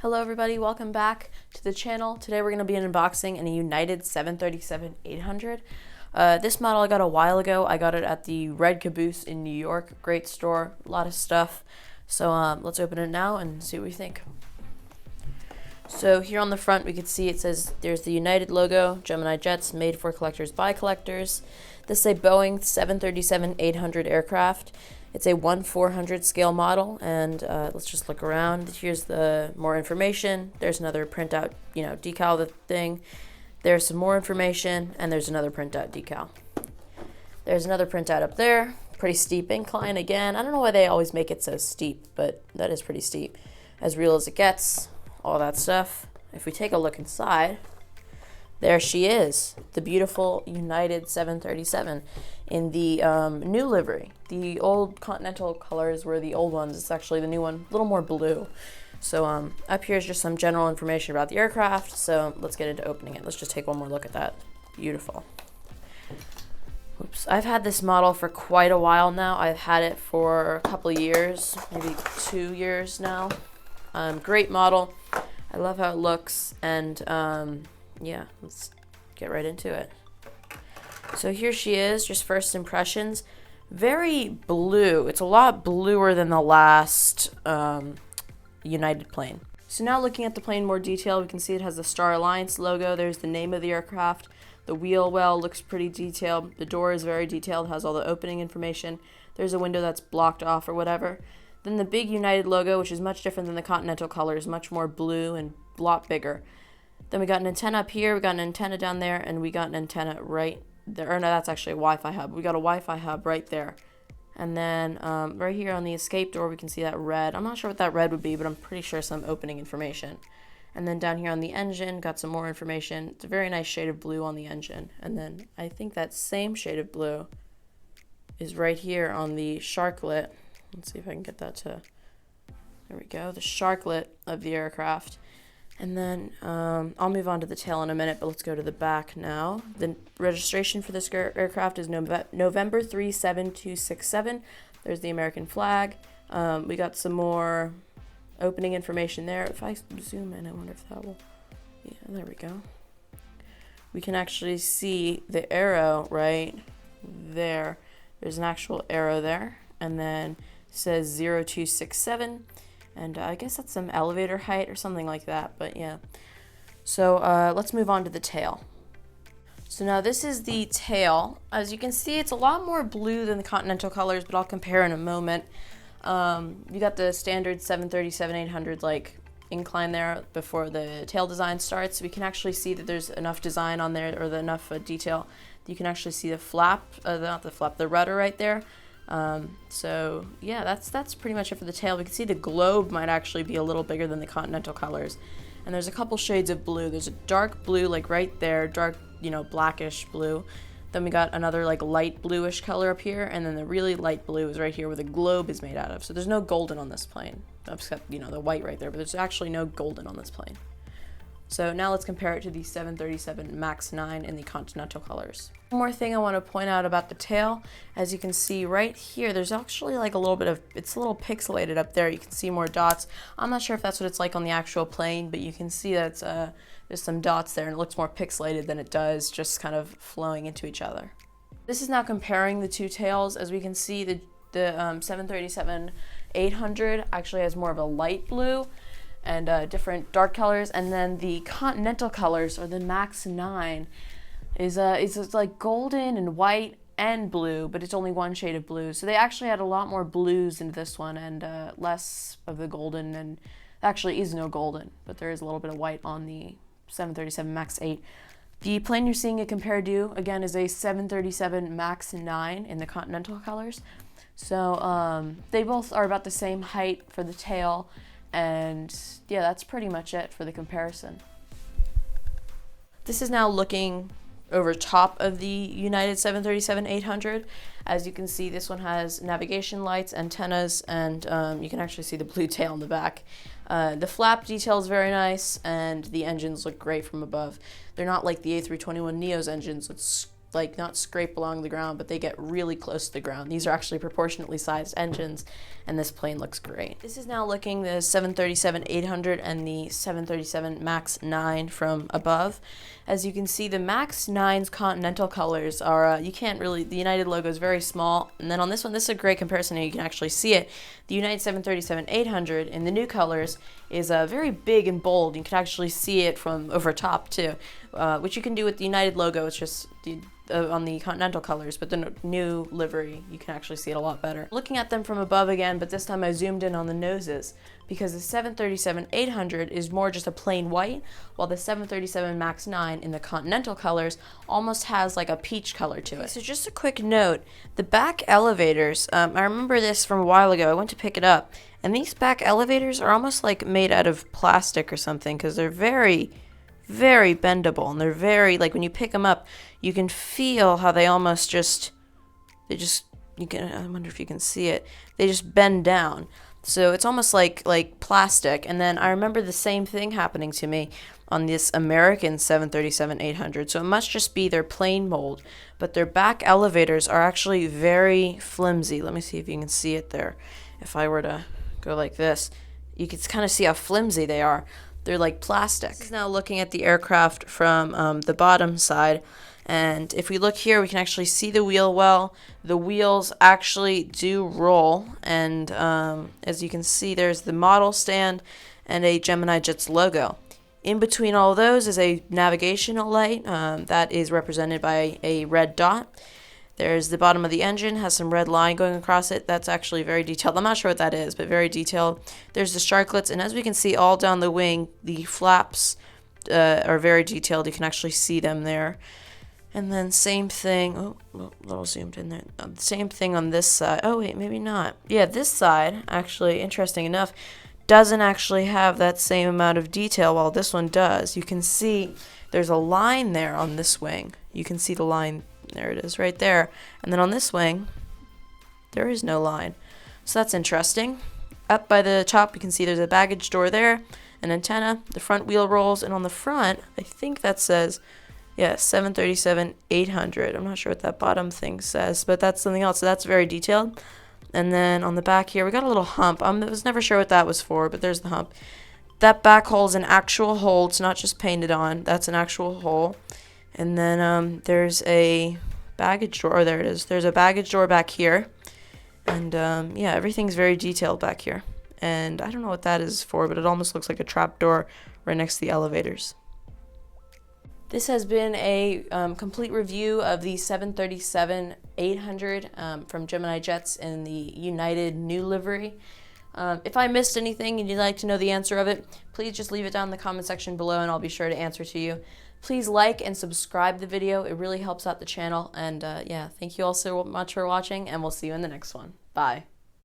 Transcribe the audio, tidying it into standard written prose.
Hello everybody, welcome back to the channel. Today we're going to be unboxing a United 737-800. This model I got a while ago. I got it at the Red Caboose in New York. Great store, a lot of stuff. So let's open it now and see what we think. So here on the front we can see it says there's the United logo, Gemini Jets, made for collectors by collectors. This is a Boeing 737-800 aircraft. It's a 1/400 scale model, and let's just look around. Here's the more information. There's another printout, decal of the thing. There's some more information, and there's another printout decal. There's another printout up there. Pretty steep incline again. I don't know why they always make it so steep, but that is pretty steep. As real as it gets, all that stuff. If we take a look inside, there she is, the beautiful United 737 in the new livery. The old Continental colors were the old ones. It's actually the new one, a little more blue. So up here is just some general information about the aircraft. So let's get into opening it. Let's just take one more look at that. Beautiful. Oops. I've had this model for quite a while now. I've had it for a couple of years, maybe 2 years now. Great model. I love how it looks, and yeah, let's get right into it. So here she is, just first impressions. Very blue. It's a lot bluer than the last United plane. So now looking at the plane in more detail, we can see it has the Star Alliance logo. There's the name of the aircraft. The wheel well looks pretty detailed. The door is very detailed, has all the opening information. There's a window that's blocked off or whatever. Then the big United logo, which is much different than the Continental colors, much more blue and a lot bigger. Then we got an antenna up here, we got an antenna down there, and we got an antenna right there. Or no, that's actually a Wi-Fi hub. We got a Wi-Fi hub right there. And then right here on the escape door, we can see that red. I'm not sure what that red would be, but I'm pretty sure some opening information. And then down here on the engine, got some more information. It's a very nice shade of blue on the engine. And then I think that same shade of blue is right here on the sharklet. Let's see if I can get that to, there we go, the sharklet of the aircraft. And then I'll move on to the tail in a minute, but let's go to the back now. The registration for this aircraft is November 37267. There's the American flag. We got some more opening information there. If I zoom in, I wonder if that will, yeah, there we go. We can actually see the arrow right there. There's an actual arrow there. And then it says 0267. And I guess that's some elevator height or something like that, but yeah. So let's move on to the tail. So now this is the tail. As you can see, it's a lot more blue than the Continental colors, but I'll compare in a moment. You got the standard 737-800 like incline there before the tail design starts. We can actually see that there's enough design on there, or enough detail that you can actually see the flap, not the flap, the rudder right there. So yeah, that's pretty much it for the tail. We can see the globe might actually be a little bigger than the Continental colors. And there's a couple shades of blue. There's a dark blue, like right there, dark, blackish blue. Then we got another like light bluish color up here, and then the really light blue is right here where the globe is made out of. So there's no golden on this plane, except, the white right there, but there's actually no golden on this plane. So now let's compare it to the 737 MAX 9 in the Continental colors. One more thing I want to point out about the tail, as you can see right here, there's actually like a little bit of, it's a little pixelated up there. You can see more dots. I'm not sure if that's what it's like on the actual plane, but you can see that it's, there's some dots there, and it looks more pixelated than it does just kind of flowing into each other. This is now comparing the two tails. As we can see, the 737-800 actually has more of a light blue and different dark colors, and then the Continental colors, or the MAX 9, is like golden and white and blue, but it's only one shade of blue. So they actually had a lot more blues in this one, and less of the golden, and actually is no golden, but there is a little bit of white on the 737 MAX 8. The plane you're seeing it compared to, again, is a 737 MAX 9 in the Continental colors. So they both are about the same height for the tail. And yeah, that's pretty much it for the comparison. This is now looking over top of the United 737-800. As you can see, this one has navigation lights, antennas, and you can actually see the blue tail in the back. The flap detail is very nice, and the engines look great from above. They're not like the A321neo's engines with like not scrape along the ground, but they get really close to the ground. These are actually proportionately sized engines, and this plane looks great. This is now looking the 737-800 and the 737 MAX 9 from above. As you can see, the MAX 9's continental colors are, you can't really, the United logo is very small, and then on this one, this is a great comparison, and you can actually see it. The United 737-800 in the new colors is very big and bold. You can actually see it from over top too, which you can do with the United logo. It's just on the continental colors, but the new livery, you can actually see it a lot better. Looking at them from above again, but this time I zoomed in on the noses, because the 737-800 is more just a plain white, while the 737 MAX 9 in the continental colors almost has like a peach color to it. So just a quick note, the back elevators, I remember this from a while ago, I went to pick it up, and these back elevators are almost like made out of plastic or something, because they're very bendable, and they're very, like when you pick them up, you can feel how they almost just, you can, I wonder if you can see it, they just bend down. So it's almost like plastic. And then I remember the same thing happening to me on this American 737-800. So it must just be their plain mold, but their back elevators are actually very flimsy. Let me see if you can see it there. If I were to go like this, you can kind of see how flimsy they are. They're like plastic. This is now looking at the aircraft from the bottom side. And if we look here, we can actually see the wheel well. The wheels actually do roll. And as you can see, there's the model stand and a Gemini Jets logo. In between all those is a navigational light that is represented by a red dot. There's the bottom of the engine, has some red line going across it. That's actually very detailed. I'm not sure what that is, but very detailed. There's the sharklets, and as we can see all down the wing, the flaps are very detailed. You can actually see them there. And then same thing, a little zoomed in there. Same thing on this side. Oh wait, maybe not. Yeah, this side, actually, interesting enough, doesn't actually have that same amount of detail, while this one does. You can see there's a line there on this wing. You can see the line. There it is right there. And then on this wing, there is no line. So that's interesting. Up by the top, you can see there's a baggage door there, an antenna, the front wheel rolls, and on the front, I think that says, yeah, 737-800. I'm not sure what that bottom thing says, but that's something else. So that's very detailed. And then on the back here, we got a little hump. I was never sure what that was for, but there's the hump. That back hole is an actual hole. It's not just painted on. That's an actual hole. And then there's a baggage door. Oh, there it is. There's a baggage door back here. And yeah, everything's very detailed back here. And I don't know what that is for, but it almost looks like a trap door right next to the elevators. This has been a complete review of the 737-800 from Gemini Jets in the United new livery. If I missed anything and you'd like to know the answer of it, please just leave it down in the comment section below and I'll be sure to answer to you. Please like and subscribe the video. It really helps out the channel. And yeah, thank you all so much for watching, and we'll see you in the next one. Bye.